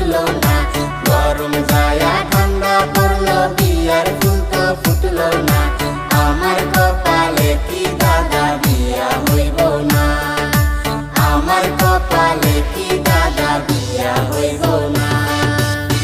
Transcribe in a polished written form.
হলো না। গরম যায়া ঠান্ডা পড়লো, বিয়ার ফুল তো ফুটলো না। আমার কপালে কি দাদা বিয়া হইব না, আমার কপালে কি দাদা বিয়া হইব না।